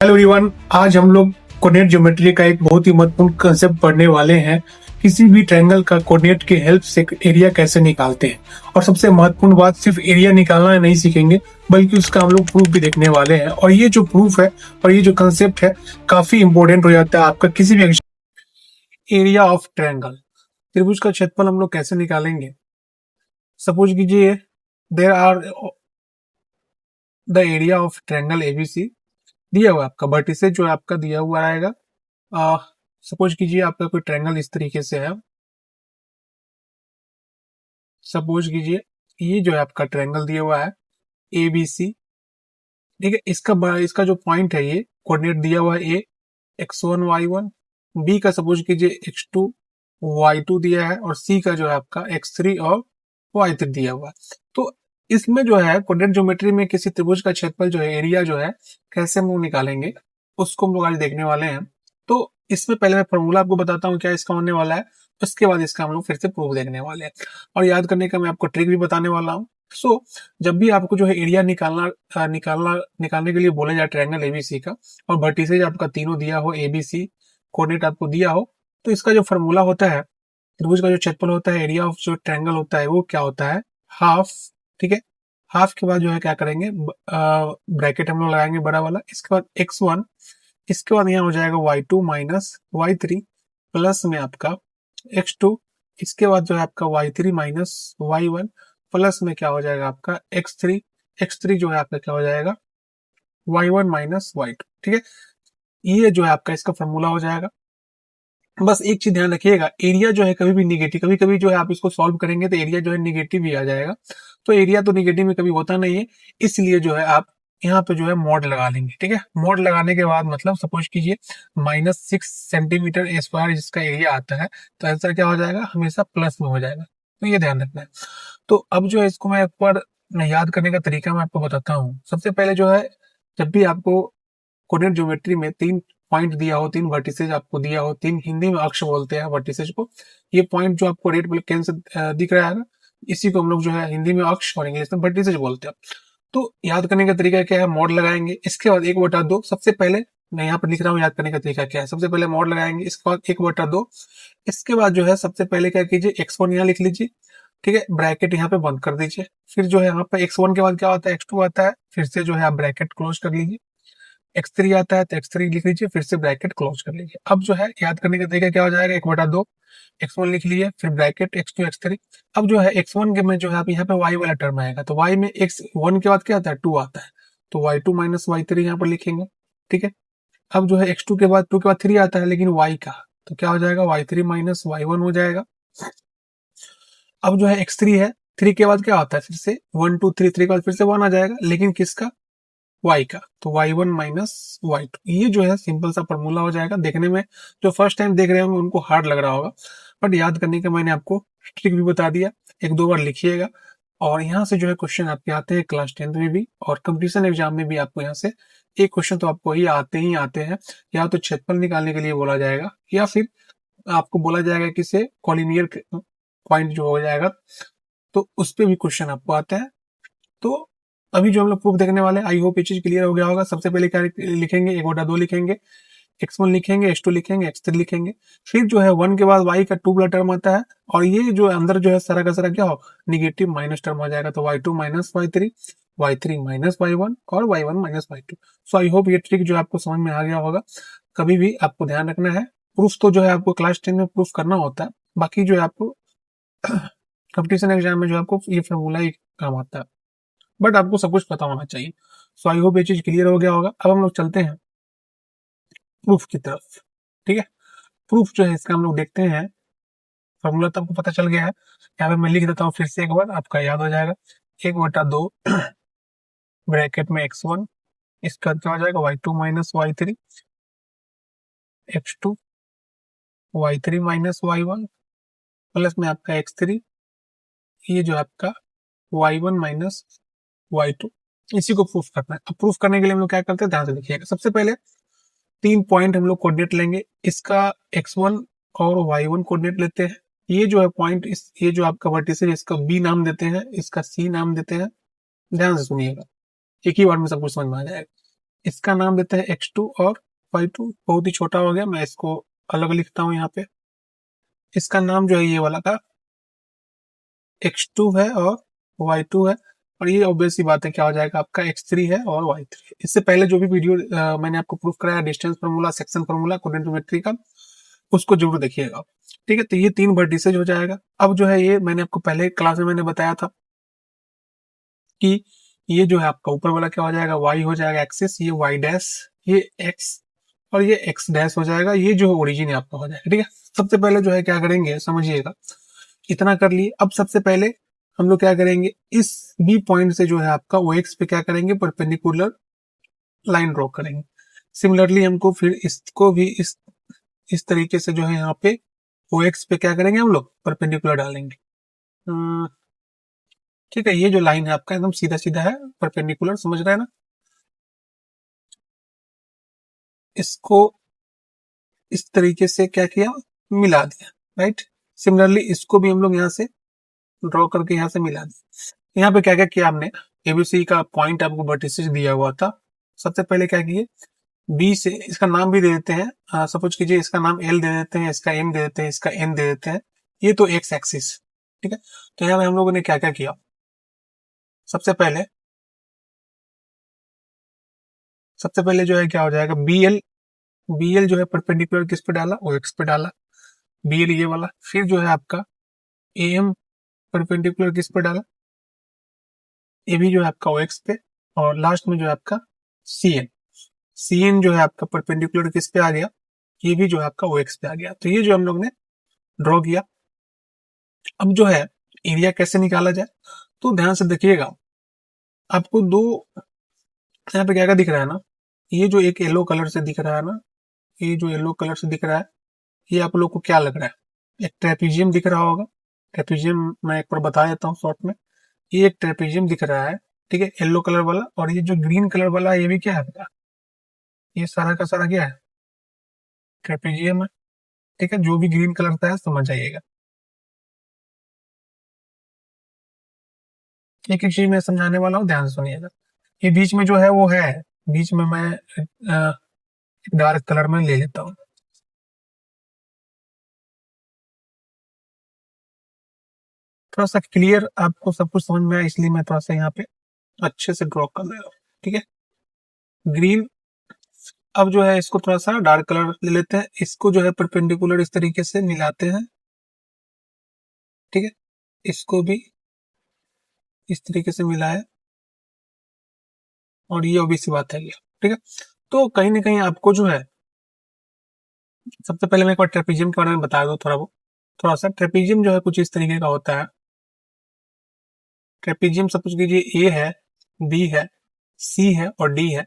Hello everyone, आज हम लोग कोऑर्डिनेट ज्योमेट्री का एक बहुत ही महत्वपूर्ण कंसेप्ट पढ़ने वाले हैं। किसी भी ट्रायंगल का कोऑर्डिनेट की हेल्प से एरिया कैसे निकालते हैं। और सबसे महत्वपूर्ण बात, सिर्फ एरिया निकालना नहीं सीखेंगे बल्कि उसका हम लोग प्रूफ भी देखने वाले हैं। और ये जो प्रूफ है और ये जो कंसेप्ट है काफी इंपॉर्टेंट हो जाता है आपका किसी भी एरिया ऑफ ट्रायंगल। त्रिभुज का क्षेत्रफल हम लोग कैसे निकालेंगे। सपोज कीजिए there are the area of triangle ABC दिया हुआ आपका वर्टिसेस जो है आपका दिया हुआ रहेगा। सपोज कीजिए आपका कोई ट्रायंगल इस तरीके से है। सपोज कीजिए ये जो है आपका ट्रायंगल दिया हुआ है ए बी सी, ठीक है। इसका जो पॉइंट है, ये कोऑर्डिनेट दिया हुआ है ए x1 y1, बी का सपोज कीजिए x2 y2 दिया है, और सी का जो है आपका x3 और y3 दिया हुआ है। तो इसमें जो है कोऑर्डिनेट ज्योमेट्री में किसी त्रिभुज का क्षेत्रफल जो है, एरिया जो है, कैसे हम लोग निकालेंगे उसको हम लोग आज देखने वाले हैं। तो इसमें पहले मैं फॉर्मूला आपको बताता हूँ क्या इसका होने वाला है, उसके बाद इसका हम लोग फिर से प्रूफ देखने वाले हैं। और याद करने का मैं आपको ट्रिक भी बताने वाला हूँ। सो जब भी आपको जो है एरिया निकालने के लिए बोला जाए ट्रायंगल एबीसी का, और वर्टिसेज आपका तीनों दिया हो, एबीसी कोऑर्डिनेट आपको दिया हो, तो इसका जो फॉर्मूला होता है, त्रिभुज का जो क्षेत्रफल होता है, एरिया ऑफ जो ट्रायंगल होता है, वो क्या होता है, हाफ। ठीक है, हाफ के बाद जो है क्या करेंगे, ब्रैकेट हम लोग लगाएंगे बड़ा वाला, इसके बाद x1, इसके बाद यहाँ हो जाएगा y2 माइनस y3 प्लस में आपका x2, इसके बाद जो है आपका y3 माइनस y1 प्लस में क्या हो जाएगा आपका x3, x3 जो है आपका क्या हो जाएगा y1 माइनस y2। ठीक है, ये जो है आपका इसका फॉर्मूला हो जाएगा। बस एक चीज ध्यान रखिएगा, एरिया जो है कभी भी निगेटिव, कभी कभी जो है आप इसको सॉल्व करेंगे तो एरिया जो है निगेटिव ही आ जाएगा। तो एरिया तो निगेटिव में कभी होता नहीं है, इसलिए जो है आप यहाँ पे जो है मॉड लगा लेंगे। ठीक है, मॉड लगाने के बाद मतलब सपोज कीजिए -6 सेंटीमीटर स्क्वायर जिसका एरिया आता है, तो आंसर क्या हो जाएगा, हमेशा प्लस में हो जाएगा। तो ये ध्यान रखना है। तो अब जो है इसको मैं एक बार याद करने का तरीका मैं आपको बताता हूँ। सबसे पहले जो है, जब भी आपको कोऑर्डिनेट ज्योमेट्री में तीन पॉइंट दिया हो, तीन वर्टिसेज आपको दिया हो, तीन हिंदी में अक्ष बोलते हैं वर्टिसेज को, ये पॉइंट जो आपको रेड कैन से दिख रहा है ना, इसी को हम लोग जो है हिंदी में अक्ष और इंग्लिश में वर्टिसेज बोलते हैं। तो याद करने का तरीका क्या है, मॉड लगाएंगे, इसके बाद 1/2। सबसे पहले मैं यहाँ पर लिख रहा हूँ याद करने का तरीका क्या है, सबसे पहले मॉड लगाएंगे, इसके बाद 1/2। इसके बाद जो है सबसे पहले क्या कीजिए, x1 यहाँ लिख लीजिए। ठीक है, ब्रैकेट यहाँ पे बंद कर दीजिए। फिर जो है यहाँ पे x1 के बाद क्या होता है, x2 आता है, फिर से जो है आप ब्रैकेट क्लोज कर लीजिए। x3 आता है तो x3 लिख लीजिए, फिर से ब्रैकेट क्लोज कर लीजिए। अब जो है याद करने का तरीका क्या हो जाएगा, 1/2, x1 लिख लीजिए, फिर ब्रैकेट x2 x3। अब जो है x1 के में जो है आप यहाँ पे y वाला टर्म आएगा, तो y में x1 के बाद क्या आता है, 2 आता है, तो y2 माइनस y3 यहाँ पर लिखेंगे। ठीक है, अब जो है x2 के बाद 2 के बाद 3 आता है, लेकिन y का, तो क्या हो जाएगा, y3 माइनस y1 हो जाएगा। अब जो है x3 है, 3 के बाद क्या आता है, फिर से 1 2 3, 3 के बाद फिर से 1 आ जाएगा, लेकिन किसका, y का, तो y1 माइनस y2। ये जो है सिंपल सा फॉर्मूला हो जाएगा। देखने में जो फर्स्ट टाइम देख रहे होंगे उनको हार्ड लग रहा होगा, बट याद करने का मैंने आपको ट्रिक भी बता दिया, एक दो बार लिखिएगा। और यहाँ से जो है क्वेश्चन आपके आते हैं क्लास 10th में भी, और कंपटीशन एग्जाम में भी आपको यहाँ से एक क्वेश्चन तो आपको ही आते हैं। या तो क्षेत्रफल निकालने के लिए बोला जाएगा, या फिर आपको बोला जाएगा कि से कॉलिनियर पॉइंट जो हो जाएगा, तो उस पर भी क्वेश्चन आपको आता है। तो अभी जो हम लोग प्रूफ देखने वाले हैं, आई होप ये चीज क्लियर हो गया होगा। सबसे पहले क्या लिखेंगे, 1/2 लिखेंगे, x1 लिखेंगे, x2 लिखेंगे, x3 लिखेंगे। फिर जो है 1 के बाद y का 2 वाला टर्म आता है, और ये जो अंदर जो है सारा का सारा क्या हो, निगेटिव माइनस टर्म हो जाएगा, तो y2 minus y3, y3 minus y1 और y1 minus y2। So I hope ये ट्रिक जो आपको समझ में आ गया होगा। कभी भी आपको ध्यान रखना है, प्रूफ तो जो है आपको क्लास 10 में प्रूफ करना होता है, बाकी जो है आपको कंपटीशन एग्जाम में जो आपको ये फॉर्मूला ही काम आता है, बट आपको सब कुछ पता होना चाहिए। सो आई होप ये चीज क्लियर हो गया होगा। अब हम लोग चलते हैं प्रूफ की तरफ। ठीक है, प्रूफ जो है इसका हम लोग देखते हैं। फॉर्मूला तो आपको पता चल गया है, यहाँ पे मैं लिख देता हूँ फिर से एक बार, आपका याद हो जाएगा। 1/2 ब्रैकेट में x1, इसका क्या हो जाएगा, y2 minus y3, x2 y3 minus y1 plus में आपका x3, ये जो आपका y1 माइनस y2। इसी को प्रूफ करना है। अब प्रूफ करने के लिए हम लोग क्या करते हैं, ध्यान से देखिएगा। सबसे पहले 3 पॉइंट हम लोग कोऑर्डिनेट लेंगे, इसका x1 और y1 कोऑर्डिनेट लेते हैं। ये जो है पॉइंट, ये जो आपका वर्टिस है, इसका b नाम देते हैं, इसका c नाम देते हैं। ध्यान से सुनिएगा, एक ही बार में सब कुछ समझ में आ जाएगा। इसका नाम देते हैं x2 और y2, बहुत ही छोटा हो गया, मैं इसको अलग लिखता हूं यहाँ पे। इसका नाम जो है ये वाला का x2 है और y2 है, और ये ऑब्वियस सी बात है क्या हो जाएगा आपका x3 है और y3। इससे पहले जो भी वीडियो मैंने आपको प्रूफ कराया डिस्टेंस फार्मूला, सेक्शन फार्मूला, कोऑर्डिनेटोमेट्री का, उसको जरूर देखिएगा। ठीक है, तो ये 3 वर्टिसेज हो जाएगा। अब जो है ये मैंने आपको पहले क्लास में मैंने बताया था कि ये जो है आपका ऊपर वाला क्या हो जाएगा, y हो जाएगा एक्सिस, ये y डैश, ये x और ये x डैश हो जाएगा, ये जो ओरिजिन है आपका हो जाएगा। ठीक है, सबसे पहले जो है क्या करेंगे समझिएगा, इतना कर लिए। अब सबसे पहले हम लोग क्या करेंगे, इस बी पॉइंट से जो है आपका ओ एक्स पे क्या करेंगे, परपेंडिकुलर लाइन ड्रॉ करेंगे। सिमिलरली हमको फिर इसको भी इस तरीके से जो है यहाँ पे ओ एक्स पे क्या करेंगे, हम लोग परपेंडिकुलर डालेंगे। ठीक है, ये जो लाइन है आपका एकदम सीधा सीधा है, परपेंडिकुलर, समझ रहे हैं ना। इसको इस तरीके से क्या किया, मिला दिया, राइट। सिमिलरली इसको भी हम लोग यहाँ से ड्रॉ करके यहाँ से मिला दिया। यहाँ पे क्या क्या किया हमने, एबीसी का पॉइंट आपको वर्टिसेस दिया हुआ था। सबसे पहले क्या किए, बी से इसका नाम भी दे देते हैं, सपोज कीजिए इसका नाम एल दे देते हैं, इसका एम दे देते हैं, इसका एन दे देते हैं, ये तो एक्स एक्सिस। ठीक है, तो यहाँ पे हम लोगों ने क्या क्या किया, सबसे पहले जो है क्या हो जाएगा, बी एल जो है परपेंडिकुलर किस पे डाला, ओ एक्स पे डाला, बी एल ये वाला। फिर जो है आपका ए एम परपेंडिकुलर किस पे डाला, ए भी जो है आपका ओ एक्स पे, और लास्ट में जो है आपका सी एन जो है आपका परपेंडिकुलर किस पे आ गया, ये भी जो है आपका ओ एक्स पे आ गया। तो ये जो हम लोग ने ड्रॉ किया। अब जो है एरिया कैसे निकाला जाए, तो ध्यान से देखिएगा, आपको दो यहाँ पे क्या क्या दिख रहा है ना, ये जो एक येलो कलर से दिख रहा है ना, ये जो येलो कलर से दिख रहा है, ये आप लोग को क्या लग रहा है, एक ट्रेपीजियम दिख रहा होगा। ट्रेपीजियम मैं एक बार बता देता हूँ शॉर्ट में, ये एक ट्रेपीजियम दिख रहा है, ठीक है, येलो कलर वाला। और ये जो ग्रीन कलर वाला है, ये भी क्या है आपका, ये सारा का सारा क्या है, ट्रेपीजियम है। ठीक है, जो भी ग्रीन कलर का है समझ जाइएगा। एक एक चीज मैं समझाने वाला हूँ, ध्यान से सुनिएगा। ये बीच में जो है वो है, बीच में मैं डार्क कलर में ले लेता हूँ। थोड़ा सा क्लियर आपको सब कुछ समझ में आया, इसलिए मैं थोड़ा सा यहाँ पे अच्छे से ड्रॉ कर दे रहा हूँ। ठीक है, ग्रीन। अब जो है इसको थोड़ा सा डार्क कलर ले लेते हैं, इसको जो है परपेंडिकुलर इस तरीके से मिलाते हैं। ठीक है, इसको भी इस तरीके से मिलाए, और ये ऑब्वियस सी बात है ये। ठीक है, तो कहीं ना कहीं आपको जो है, सबसे पहले मैं एक बार ट्रेपीजियम के बारे में बता दूं थोड़ा सा। ट्रेपीजियम जो है कुछ इस तरीके का होता है। ट्रेपीजियम सपोज कीजिए ए है, बी है, सी है और डी है।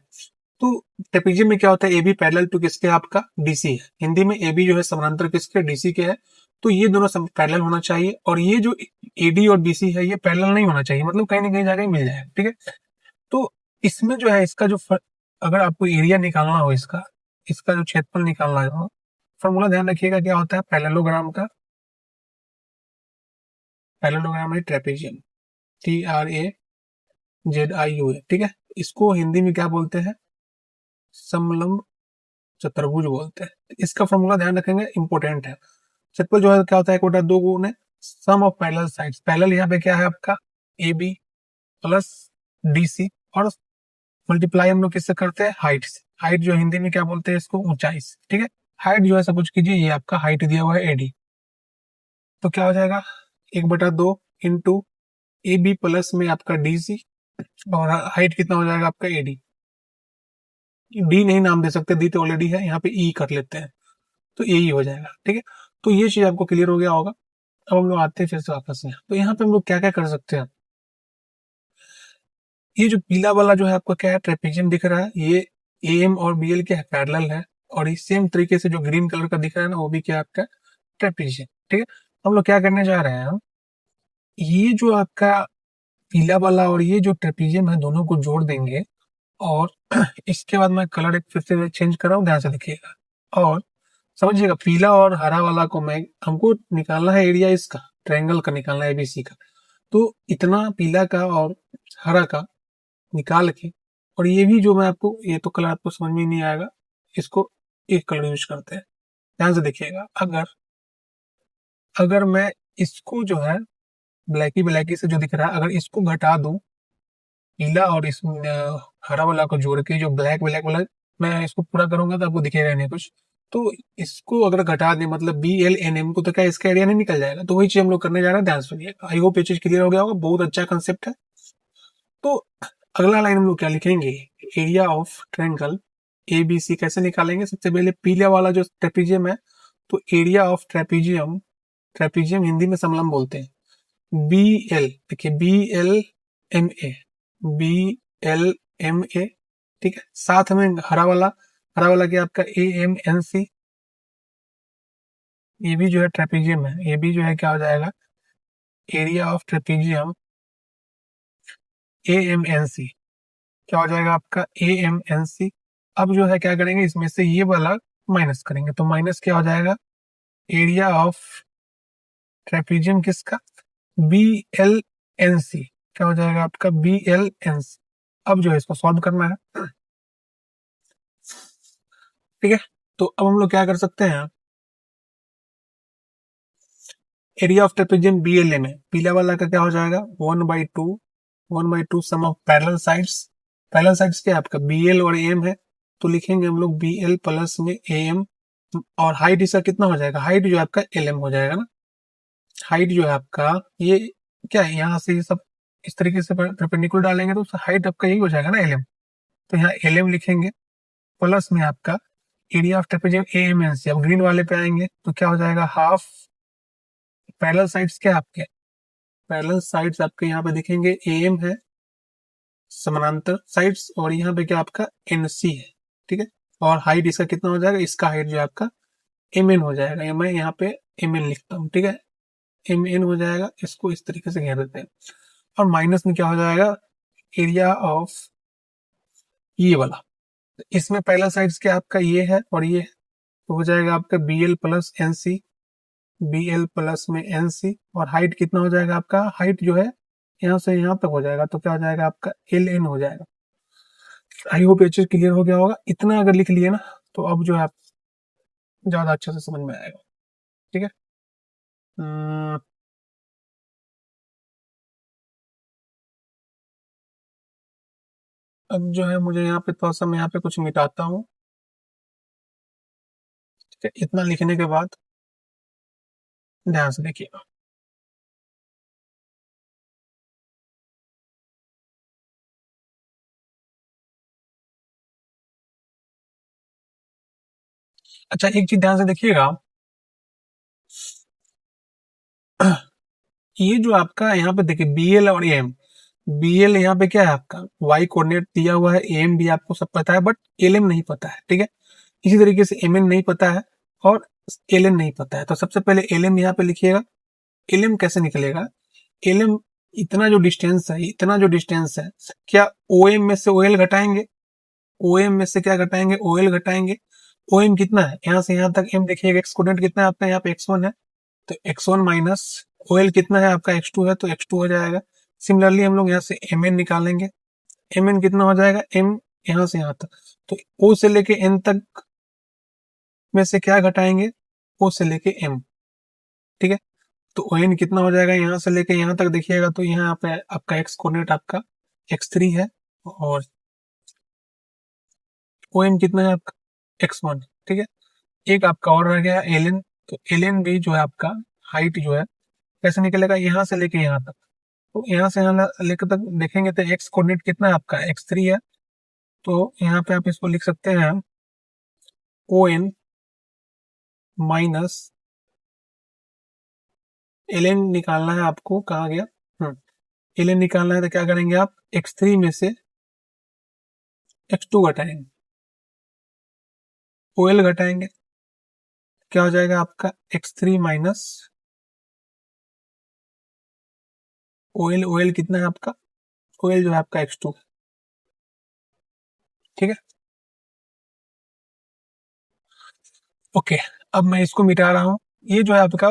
तो ट्रेपीजियम में क्या होता है, ए बी पैरेलल टू किसके, आपका डीसी है। हिंदी में ए बी जो है समानांतर किसके, डीसी के है। तो ये दोनों सब पैरेलल होना चाहिए, और ये जो एडी और बीसी है ये पैरेलल नहीं होना चाहिए, मतलब कहीं ना कहीं जाकर मिल जाए। ठीक है, तो इसमें जो है इसका जो अगर आपको एरिया निकालना हो, इसका इसका जो क्षेत्रफल निकालना हो, फॉर्मूला ध्यान रखिएगा क्या होता है, पैरेललोग्राम का। पैरेललोग्राम है ट्रेपीजियम, TRAZIU है। ठीक है, इसको हिंदी में क्या बोलते हैं, समलंब चतुर्भुज बोलते हैं। इसका फॉर्मूला ध्यान रखेंगे, इंपॉर्टेंट है। क्षेत्रफल जो है क्या होता है, एक बटा दो गुने sum of parallel sides. Parallel यहाँ पे क्या है आपका, A B plus D C, और मल्टीप्लाई हम लोग किससे करते हैं, हाइट से। हाइट जो हिंदी में क्या बोलते हैं, इसको ऊंचाई से। ठीक है, हाइट जो है सपोज कीजिए ये आपका हाइट दिया हुआ है एडी, तो क्या हो जाएगा, एक बटा दो इंटू ए बी प्लस में आपका डी सी, और हाइट कितना हो जाएगा आपका एडी। डी नहीं नाम दे सकते, डी तो ऑलरेडी है, यहाँ पे ई कर लेते हैं, तो यही हो जाएगा। ठीक है, तो ये चीज आपको क्लियर हो गया होगा। अब हम लोग आते हैं फिर से वापस में, तो यहाँ पे हम लोग क्या क्या कर सकते हैं। ये जो पीला वाला जो है आपका क्या है, ट्रेपीजियम दिख रहा है, ये ए एम और बी एल के पैरेलल है। और इस सेम तरीके से जो ग्रीन कलर का दिख रहा है ना, वो भी क्या आपका ट्रेपीजियम। ठीक है, हम लोग क्या करने जा रहे हैं, हम ये जो आपका पीला वाला और ये जो ट्रेपीजियम है, दोनों को जोड़ देंगे। और इसके बाद मैं कलर एक फिर से चेंज कर रहा हूँ, ध्यान से देखिएगा। और समझिएगा, पीला और हरा वाला को मैं, हमको निकालना है एरिया इसका, ट्रायंगल का निकालना है एबीसी का। तो इतना पीला का और हरा का निकाल के और ये भी जो मैं आपको, ये तो कलर आपको समझ में नहीं आएगा, इसको एक कलर यूज करते हैं। ध्यान से देखिएगा, अगर मैं इसको जो है ब्लैकी ब्लैकी से जो दिख रहा है, अगर इसको घटा दूं, पीला और इस हरा वाला को जोड़ के जो ब्लैक ब्लैक वाला, मैं इसको पूरा करूंगा तो आपको दिखेगा नहीं कुछ। तो इसको अगर घटा दें, मतलब BLNM को, तो क्या इसका एरिया नहीं निकल जाएगा? तो वही चीज हम लोग करने जा रहे हैं, ध्यान सुनिए। आई होप ये चीज क्लियर हो गया होगा, बहुत अच्छा कंसेप्ट है। तो अगला लाइन हम लोग क्या लिखेंगे, एरिया ऑफ ट्रायंगल ABC कैसे निकालेंगे? सबसे पहले पीला वाला जो ट्रेपीजियम है, तो area of trapezium, trapezium Hindi में समलंब बोलते हैं, BL, देखिए BLMA, ठीक है। साथ में हरा वाला क्या आपका AMNC, ये भी जो है ट्रेपीजियम है, ये भी जो है क्या हो जाएगा, एरिया ऑफ ट्रेपीजियम AMNC, क्या हो जाएगा आपका AMNC। अब जो है क्या करेंगे, इसमें से ये वाला माइनस करेंगे, तो माइनस क्या हो जाएगा, एरिया ऑफ ट्रेपीजियम किसका, BLNC, क्या हो जाएगा आपका BLNC। अब जो है इसको सॉल्व करना है, ठीक है। तो अब हम लोग क्या कर सकते हैं, एरिया ऑफ ट्रेपीजियम BLM है, पीला वाला का क्या हो जाएगा 1/2 sum of parallel sides. Parallel sides क्या है आपका BL और AM है, तो लिखेंगे हम लोग BL प्लस में AM, और हाइट इसका कितना हो जाएगा, हाइट जो है आपका LM हो जाएगा ना। हाइट जो है आपका, ये क्या है, यहाँ से ये सब इस तरीके से परपेंडिकुलर डालेंगे तो हाइट आपका यही हो जाएगा ना LM, तो यहाँ LM लिखेंगे, प्लस में आपका एरिया ऑफ ट्रेपीजियम AMNC। अब ग्रीन वाले पे आएंगे तो क्या हो जाएगा, हाफ पैरेलल साइड्स क्या आपके, पैरेलल साइड्स आपके यहाँ पे दिखेंगे AM है, समानांतर साइड्स, और यहाँ पे क्या आपका NC है, ठीक है। और हाइट इसका कितना हो जाएगा, इसका हाइट जो है आपका MN हो जाएगा, मैं यहाँ पे MN लिखता हूँ, ठीक है। MN हो जाएगा, इसको इस तरीके से घेर देते हैं। और माइनस में क्या हो जाएगा, एरिया ऑफ ये वाला, इसमें पहला साइड्स क्या आपका ये है और ये है, तो हो जाएगा आपका BL plus NC, BL plus में NC, और हाइट कितना हो जाएगा आपका, हाइट जो है यहाँ से यहाँ तक हो जाएगा, तो क्या हो जाएगा आपका LN हो जाएगा। आई होप ये चीज क्लियर हो गया होगा, इतना अगर लिख लिए ना तो अब जो है आप ज्यादा अच्छे से समझ में आएगा, ठीक है। अब जो है मुझे यहाँ पे थोड़ा सा, मैं यहाँ पे कुछ मिटाता हूँ, ठीक है। इतना लिखने के बाद ध्यान से देखिएगा, अच्छा एक चीज ध्यान से देखिएगा, ये जो आपका यहाँ पे देखिए BL और AM, BL यहाँ पे क्या है आपका y कोऑर्डिनेट दिया हुआ है, AM भी आपको सब पता है, बट LM नहीं पता है, ठीक है। इसी तरीके से MN नहीं पता है और LN नहीं पता है, तो सबसे पहले LM यहाँ पे लिखिएगा। LM कैसे निकलेगा, LM इतना जो डिस्टेंस है, इतना जो डिस्टेंस है, क्या OM में से OL घटाएंगे, OM में से क्या घटाएंगे, OL घटाएंगे। OM कितना है, यहाँ से यहाँ तक M देखिएगा, x कोऑर्डिनेट कितना है आपका, यहाँ पे x1 है, तो x1 माइनस OL कितना है आपका x2 है, तो x2 हो जाएगा। सिमिलरली हम लोग यहाँ से MN निकालेंगे, MN कितना हो जाएगा, M यहाँ से यहाँ तक, तो O से लेके N तक में से क्या घटाएंगे, O से लेके M, ठीक है। तो ON कितना हो जाएगा, यहाँ से लेके यहाँ तक देखिएगा, तो यहाँ पे आपका x कोऑर्डिनेट आपका x3 है, और ON कितना है आपका x1, ठीक है। एक आपका और रह गया LN, तो LN भी जो है आपका हाइट जो है कैसे निकलेगा, यहाँ से लेके यहाँ तक, तो यहाँ से यहाँ लेकर तक देखेंगे तो x कोऑर्डिनेट कितना है आपका x3 है, तो यहाँ पे आप इसको लिख सकते हैं ON माइनस LN निकालना है आपको, कहाँ गया, LN निकालना है, तो क्या करेंगे आप x3 में से x2 घटाएंगे, OL घटाएंगे, क्या हो जाएगा आपका x3 माइनस OL कितना है आपका, OL जो है आपका x2, ठीक है। ओके, अब मैं इसको मिटा रहा हूँ, ये जो है आपका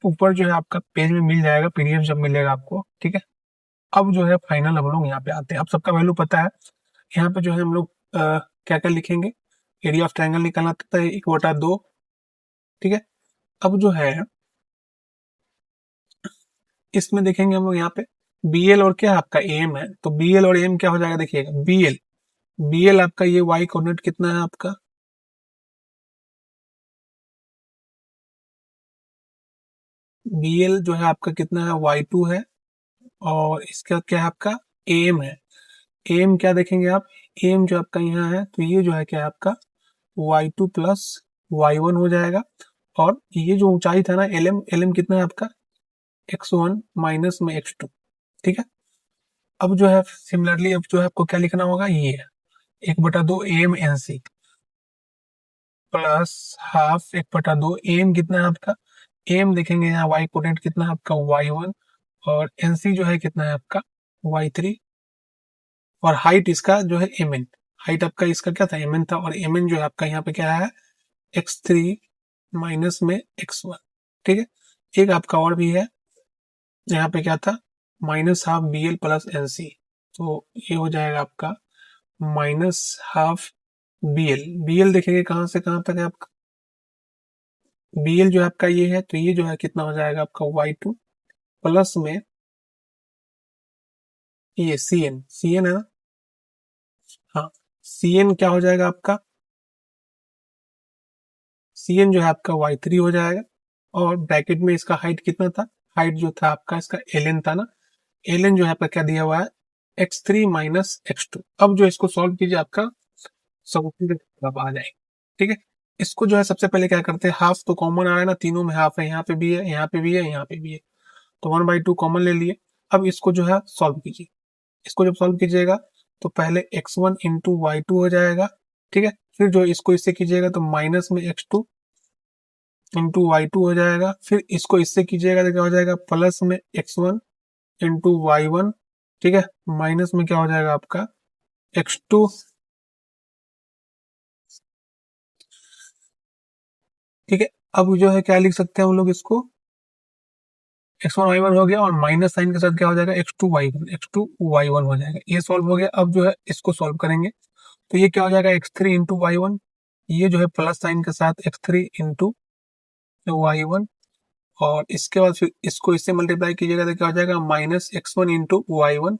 ऊपर जो है आपका पेज में मिल जाएगा, PDF जब मिलेगा आपको, ठीक है। अब जो है फाइनल हम लोग यहाँ पे आते हैं, अब सबका वैल्यू पता है, यहाँ पे जो है हम लोग क्या क्या लिखेंगे, एरिया ऑफ ट्रायंगल निकालना था 1/2, ठीक है। अब जो है इसमें देखेंगे हम लोग यहाँ पे BL और क्या आपका AM है, तो BL और AM क्या हो जाएगा, देखिएगा BL आपका ये y कोऑर्डिनेट कितना है आपका, BL जो है आपका कितना है, y2 है, और इसका क्या है आपका AM है। AM क्या देखेंगे आप, AM जो आपका यहाँ है, तो ये जो है क्या है आपका y2 प्लस y1 हो जाएगा, और ये जो ऊंचाई था ना LM कितना है आपका x1 माइनस में x2, ठीक है। अब जो है सिमिलरली अब जो है आपको क्या लिखना होगा, ये है 1/2 AM/NC प्लस हाफ 1/2 AM कितना है आपका, AM देखेंगे यहाँ y कोऑर्डिनेट कितना है आपका y1, और NC जो है कितना है आपका y3, और हाइट इसका जो है MN, हाइट आपका इसका क्या था MN था, और MN जो है आपका यहाँ पे क्या है x3 माइनस में x1, ठीक है। एक आपका और भी है, यहाँ पे क्या था minus half BL plus NC, तो ये हो जाएगा आपका माइनस हाफ BL देखेंगे कहाँ से कहाँ तक है आपका, BL जो है आपका ये है, तो ये जो है कितना हो जाएगा आपका y2 प्लस में ये CN है ना, हाँ CN क्या हो जाएगा आपका, CN जो है आपका y3 हो जाएगा, और ब्रैकेट में इसका हाइट कितना था, हाइट जो था आपका इसका LN था ना, LN जो है आपका क्या दिया हुआ है x3 माइनस x2। अब जो इसको सॉल्व कीजिए आपका सब आ जाएगा, ठीक है। इसको जो है सबसे पहले क्या करते हैं, हाफ तो कॉमन आ रहा है ना, तीनों में हाफ है, यहाँ पे भी है, यहाँ पे भी है, यहाँ पे भी है, तो 1/2 कॉमन ले लिए। अब इसको जो है सॉल्व कीजिए, इसको जब सॉल्व कीजिएगा तो पहले x1 इंटू y2 हो जाएगा, ठीक है। फिर जो इसको इससे कीजिएगा तो माइनस में x2 इंटू y2 हो जाएगा, फिर इसको इससे कीजिएगा तो क्या हो जाएगा प्लस में x1 इंटू y1, ठीक है, माइनस में क्या हो जाएगा आपका x2, ठीक है। अब जो है क्या लिख सकते हैं हम लोग इसको, x1 y1 हो गया, और माइनस साइन के साथ क्या हो जाएगा x2 y1 हो जाएगा, ये सॉल्व हो गया। अब जो है इसको सॉल्व करेंगे तो ये क्या हो जाएगा x3 इंटू y1, ये जो है प्लस साइन के साथ x3 इंटू y1, और इसके बाद फिर इसको इससे मल्टीप्लाई कीजिएगा तो क्या हो जाएगा माइनस x1 इंटू y1,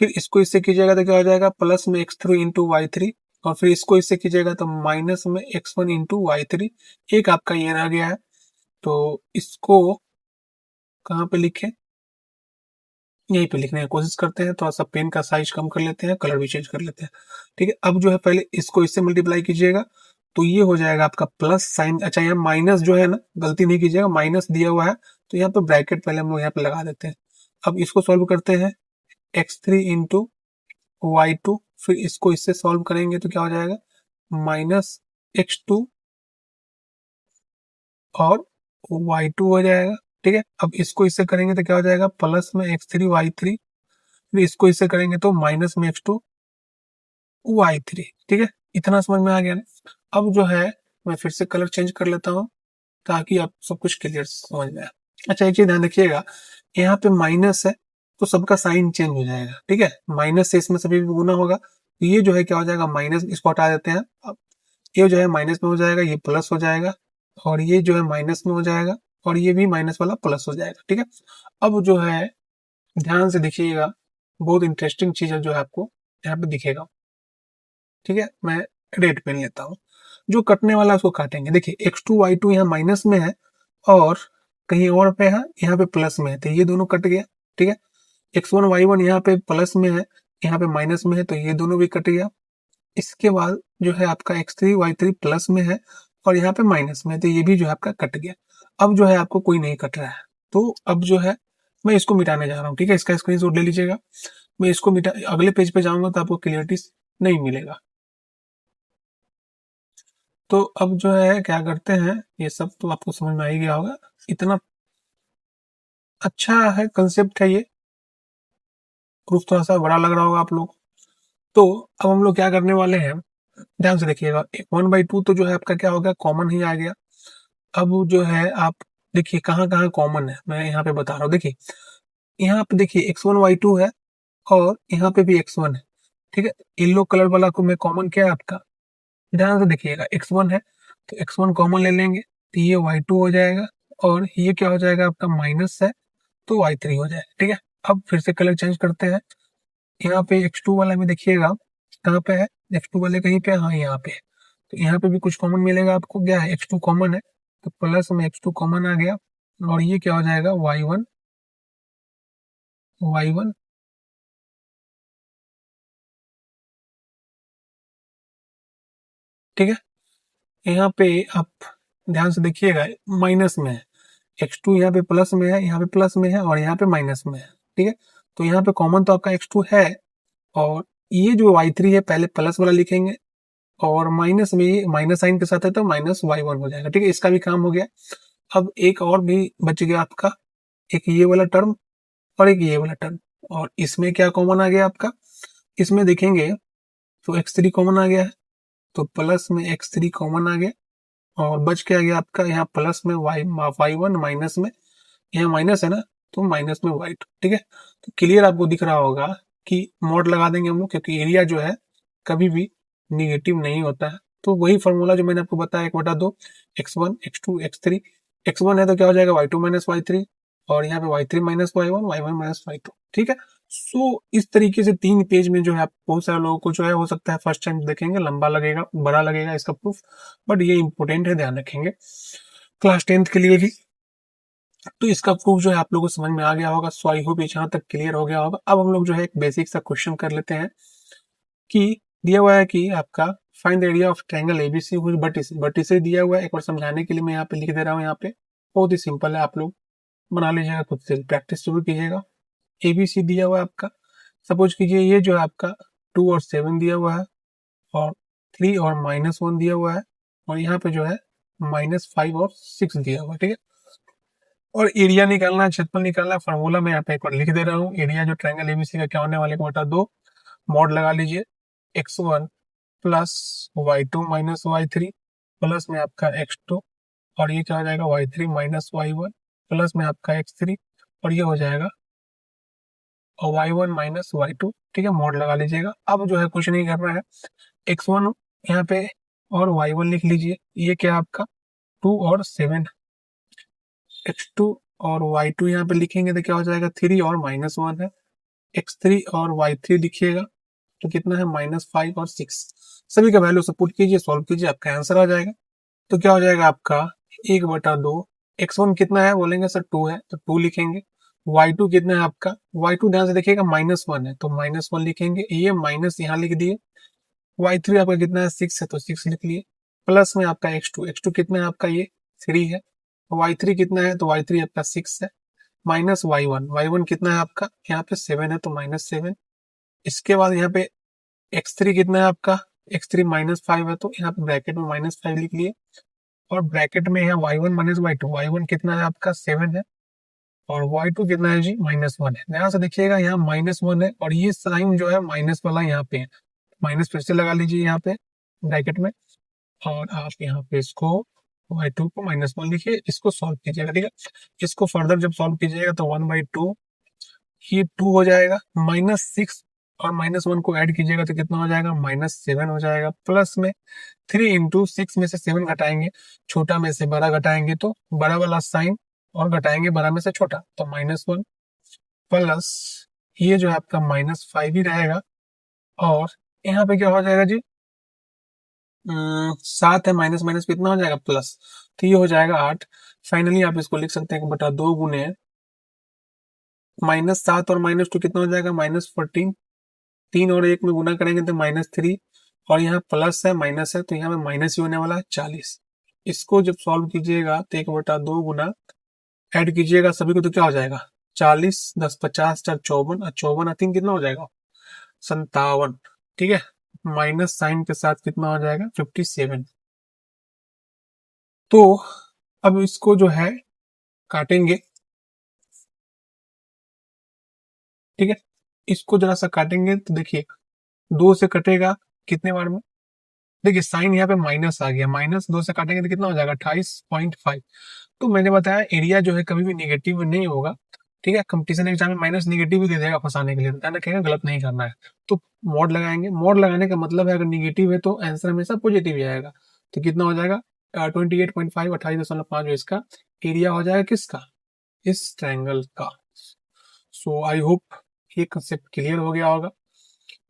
फिर इसको इससे कीजिएगा तो क्या हो जाएगा प्लस में x3 इंटू y3, और फिर इसको इससे कीजिएगा तो माइनस में x1 इंटू y3। एक आपका ये रह गया है, तो इसको कहाँ पे लिखें, यहीं पे लिखने की कोशिश करते हैं, थोड़ा सा पेन का साइज कम कर लेते हैं, कलर भी चेंज कर लेते हैं, ठीक है। अब जो है पहले इसको इससे मल्टीप्लाई कीजिएगा तो ये हो जाएगा आपका प्लस साइन, अच्छा यहाँ माइनस जो है ना गलती नहीं कीजिएगा, माइनस दिया हुआ है तो यहाँ पे ब्रैकेट पहले हम लोग यहाँ पे लगा देते हैं। अब इसको सॉल्व करते हैं x3 इंटू y2, फिर इसको इससे सॉल्व करेंगे तो क्या हो जाएगा माइनस x2 और y2 हो जाएगा, ठीक है। अब इसको इससे करेंगे तो क्या हो जाएगा प्लस में x3 y3, फिर इसको इससे करेंगे तो माइनस में x2 y3, ठीक है। इतना समझ में आ गया ना। अब जो है मैं फिर से कलर चेंज कर लेता हूँ ताकि आप सब कुछ क्लियर समझ में आए। अच्छा एक चीज ध्यान रखिएगा, यहाँ पे माइनस है तो सबका साइन चेंज हो जाएगा, ठीक है, माइनस से इसमें सभी गुना होगा, तो ये जो है क्या हो जाएगा माइनस, इसको हटा देते हैं, अब ये जो है माइनस में हो जाएगा, ये प्लस हो जाएगा, और ये जो है माइनस में हो जाएगा, और ये भी माइनस वाला प्लस हो जाएगा, ठीक है। अब जो है ध्यान से देखिएगा, बहुत इंटरेस्टिंग चीज है जो है आपको यहाँ पे दिखेगा, ठीक है। मैं रेड पेन लेता हूँ, जो कटने वाला उसको काटेंगे, देखिए x2 y2 यहाँ माइनस में है और कहीं और पे है यहाँ पे प्लस में है, तो ये दोनों कट गया, ठीक है। x1 y1 यहाँ पे प्लस में है, यहाँ पे माइनस में है, तो ये दोनों भी कट गया। इसके बाद जो है आपका x3 y3 प्लस में है और यहाँ पे माइनस में है, तो ये भी जो है आपका कट गया। अब जो है आपको कोई नहीं कट रहा है, तो अब जो है मैं इसको मिटाने जा रहा हूँ, ठीक है। इसका स्क्रीनशॉट ले लीजिएगा, मैं इसको मिटा अगले पेज पे जाऊंगा तो आपको क्लियरिटी नहीं मिलेगा। तो अब जो है क्या करते हैं, ये सब तो आपको समझ में आ ही गया होगा, इतना अच्छा है कंसेप्ट है ये, प्रूफ थोड़ा सा बड़ा लग रहा होगा आप लोग। तो अब हम लोग क्या करने वाले हैं, ध्यान से देखिएगा, 1/2 तो जो है आपका क्या हो गया कॉमन ही आ गया। अब जो है आप देखिए कहाँ कहाँ कॉमन है, मैं यहाँ पे बता रहा हूँ, देखिए यहाँ पे देखिए x1 y2 है और यहाँ पे भी x1 है, ठीक है, येलो कलर वाला को में कॉमन क्या है आपका, ध्यान से देखिएगा, x1 है तो x1 कॉमन ले लेंगे तो ये y2 हो जाएगा, और ये क्या हो जाएगा आपका माइनस है तो y3 हो जाएगा। ठीक है, अब फिर से कलर चेंज करते हैं, यहाँ पे x2 वाला में देखिएगा कहाँ पे है, x2 वाले कहीं पे, हाँ यहाँ पे है, तो यहाँ पे भी कुछ कॉमन मिलेगा आपको, क्या है x2 कॉमन है, तो प्लस में x2 कॉमन आ गया, और ये क्या हो जाएगा y1, y1 ठीक है। यहाँ पे आप ध्यान से देखिएगा माइनस में है, x2 यहाँ पे प्लस में है, यहाँ पे प्लस में है, और यहाँ पे माइनस में है। ठीक है, तो यहाँ पे कॉमन तो आपका x2 है, और ये जो y3 है पहले प्लस वाला लिखेंगे, और माइनस में ये माइनस साइन के साथ है तो माइनस y1 हो जाएगा। ठीक है, इसका भी काम हो गया। अब एक और भी बच गया आपका, एक ये वाला टर्म और एक ये वाला टर्म, और इसमें क्या कॉमन आ गया आपका, इसमें देखेंगे तो x3 कॉमन आ गया है, तो प्लस में x3 कॉमन आ गया, और बच क्या गया आपका यहाँ प्लस में y1 माइनस में, यहाँ माइनस है ना तो माइनस में y2। ठीक है, तो क्लियर आपको दिख रहा होगा कि मॉड लगा देंगे हम लोग, क्योंकि एरिया जो है कभी भी निगेटिव नहीं होता है। तो वही फॉर्मूला जो मैंने आपको बताया 1/2 x1 x2 x3, x1 है तो क्या हो जाएगा y2 माइनस y3, और यहाँ पे y3 minus y1 y1 minus y2। ठीक है, सो इस तरीके से 3 पेज में जो है बहुत सारे लोगों को जो है हो सकता है फर्स्ट टाइम देखेंगे लंबा लगेगा, बड़ा लगेगा इसका प्रूफ, बट ये इंपॉर्टेंट है, ध्यान रखेंगे क्लास 10th के लिए भी। तो इसका प्रूफ जो है आप लोगों को समझ में आ गया होगा, सो आई होप ये जहां तक क्लियर हो गया होगा। अब हम लोग जो है एक बेसिक सा क्वेश्चन कर लेते हैं कि दिया हुआ है कि आपका find the area of triangle ABC which vertices दिया हुआ है। एक बार समझाने के लिए मैं यहाँ पे लिख दे रहा हूँ, यहाँ पे बहुत ही सिंपल है, आप लोग बना लीजिएगा खुद से, प्रैक्टिस जरूर कीजिएगा। एबीसी दिया हुआ है आपका, सपोज कीजिए ये जो है आपका 2 और 7 दिया हुआ है, और 3 और -1 दिया हुआ है, और यहाँ पे जो है -5 और 6 दिया हुआ है। ठीक है, और एरिया निकालना है, क्षेत्रफल निकालना है, फॉर्मूला मैं यहाँ पे एक बार लिख दे रहा हूँ। एरिया जो ट्रायंगल एबीसी का क्या होने वाले 1/2 मॉड लगा लीजिए, x1 plus y2 minus y3 plus में आपका x2, और ये क्या हो जाएगा y3 माइनस y1 प्लस में आपका x3, और ये हो जाएगा और y1 माइनस y2। ठीक है, मॉड लगा लीजिएगा। अब जो है कुछ नहीं करना है, x1 यहाँ पे और y1 लिख लीजिए, ये क्या आपका 2 और 7, x2 और y2 यहाँ पे लिखेंगे तो क्या हो जाएगा 3 और -1 है, x3 और y3 लिखिएगा तो कितना है -5 और 6। सभी का वैल्यू सपोर्ट कीजिए, सॉल्व कीजिए, आपका आंसर आ जाएगा। तो क्या हो जाएगा आपका 1/2, x1 कितना है बोलेंगे सर 2 है तो 2 लिखेंगे, y2 कितना है आपका, y2 ध्यान से देखिएगा -1 है तो -1 लिखेंगे, ये माइनस यहाँ लिख दिए, y3 आपका कितना है 6 है तो 6 लिख लिए, प्लस में आपका x2 कितना है आपका ये 3 है, y3 कितना है तो y3 आपका 6 है, माइनस y1 कितना है आपका यहाँ पे 7 है तो -7। इसके बाद यहाँ पे x3 कितना है आपका, x3 -5 है तो यहाँ पे ब्रैकेट में -5 लिख लिए, और ब्रैकेट में यहाँ y1 माइनस y2 कितना है आपका 7 है, और y2 कितना है जी -1 है। ध्यान से देखिएगा यहाँ -1 है, और ये साइन जो है माइनस वाला यहाँ पे है, माइनस फिर से लगा लीजिए यहाँ पे ब्रैकेट में, और आप यहाँ पे इसको y2 को -1 लिखिए, इसको सॉल्व कीजिएगा। ठीक है, इसको फर्दर जब सॉल्व कीजिएगा तो 1/2 ये 2 हो जाएगा, -6 और -1 को ऐड कीजिएगा तो कितना हो जाएगा -7 हो जाएगा, प्लस में 3 इंटू 6 में से 7 घटाएंगे, छोटा में से बड़ा घटाएंगे तो बड़ा वाला साइन, और घटाएंगे बड़ा में से छोटा तो -1, प्लस ये जो है आपका -5 ही रहेगा, और यहाँ पे क्या हो जाएगा जी 7 है, माइनस माइनस कितना हो जाएगा प्लस, तो ये हो जाएगा 8। फाइनली आप इसको लिख सकते हैं कि बटा 2 गुने -7 और -2 कितना हो जाएगा -14, 3 और 1 में गुना करेंगे तो -3, और यहाँ प्लस है माइनस है तो यहाँ पे माइनस ही होने वाला है 40। इसको जब सॉल्व कीजिएगा तो 1/2 गुना ऐड कीजिएगा सभी को तो क्या हो जाएगा 40, 10 50 4 54, और 54 3 कितना हो जाएगा 57। ठीक है, माइनस साइन के साथ कितना हो जाएगा 57। तो अब इसको जो है काटेंगे, ठीक है, इसको जरा सा काटेंगे तो देखिए 2 से कटेगा कितने बार में, देखिए साइन यहाँ पे माइनस आ गया, -2 से काटेंगे तो कितना हो जाएगा 28.5। तो मैंने बताया एरिया जो है कभी भी नेगेटिव नहीं होगा, ठीक है, कंपटीशन एग्जाम में माइनस नेगेटिव भी दे देगा फंसाने के लिए, तो ध्यान रखिएगा गलत नहीं करना है। तो मॉड लगाएंगे, मॉड लगाने का मतलब है अगर निगेटिव है तो आंसर हमेशा पॉजिटिव ही आएगा। तो कितना हो जाएगा 28.5 28.5 जो इसका एरिया हो जाएगा किसका, इस ट्रायंगल का। सो आई होप ये कंसेप्ट क्लियर हो गया होगा।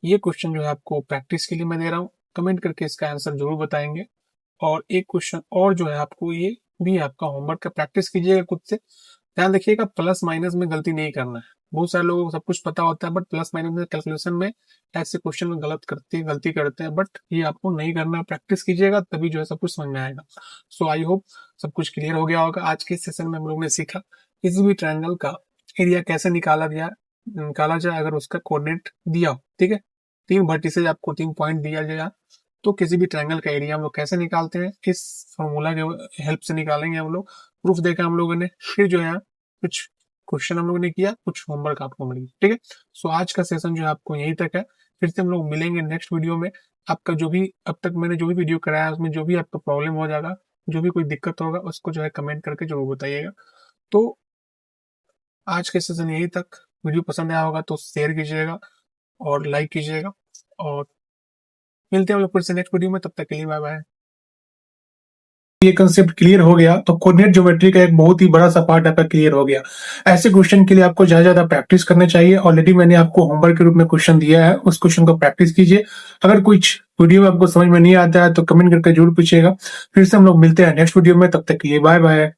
ये क्वेश्चन जो है आपको प्रैक्टिस के लिए मैं दे रहा हूँ, कमेंट करके इसका आंसर जरूर बताएंगे। और एक क्वेश्चन और जो है आपको ये भी आपका होमवर्क का, प्रैक्टिस कीजिएगा खुद से। ध्यान रखिएगा प्लस माइनस में गलती नहीं करना है। बहुत सारे लोगों को सब कुछ पता होता है बट प्लस माइनस में कैलकुलेशन में ऐसे क्वेश्चन में गलती करते हैं, बट ये आपको नहीं करना है। प्रैक्टिस कीजिएगा तभी जो है सब कुछ समझ में आएगा। सो आई होप सब कुछ क्लियर हो गया होगा। आज के सेशन में हम लोग ने सीखा किसी भी ट्रायंगल का एरिया कैसे निकाला जाए अगर उसका कोऑर्डिनेट दिया हो। ठीक है, 3 वर्टिसेज आपको 3 पॉइंट दिया जाए तो किसी भी ट्रायंगल का एरिया हम लोग कैसे निकालते हैं, इस फॉर्मूला के हेल्प से निकालेंगे हम लोग। प्रूफ देखा हम लोगों ने, फिर जो है कुछ क्वेश्चन हम लोगों ने किया, कुछ होमवर्क आपको मिल गया। ठीक है, सो आज का सेशन जो है आपको यहीं तक है। फिर से हम लोग मिलेंगे नेक्स्ट वीडियो में। आपका जो भी अब तक मैंने जो भी वीडियो कराया उसमें जो भी आपका प्रॉब्लम हो जाएगा, जो भी कोई दिक्कत होगा उसको जो है कमेंट करके जरूर बताइएगा। तो आज के सेशन यहीं तक। वीडियो पसंद आया होगा तो शेयर कीजिएगा और लाइक कीजिएगा, और मिलते हैं हम लोग फिर से नेक्स्ट वीडियो में। तब तक के लिए बाय बाय। ये कंसेप्ट क्लियर हो गया तो कोऑर्डिनेट ज्योमेट्री का एक बहुत ही बड़ा सा पार्ट आपका क्लियर हो गया। ऐसे क्वेश्चन के लिए आपको ज्यादा प्रैक्टिस करना चाहिए। ऑलरेडी मैंने आपको होमवर्क के रूप में क्वेश्चन दिया है, उस क्वेश्चन को प्रैक्टिस कीजिए। अगर कुछ वीडियो में आपको समझ में नहीं आता है तो कमेंट करके जरूर पूछिएगा। फिर से हम लोग मिलते हैं नेक्स्ट वीडियो में, तब तक के लिए बाय बाय।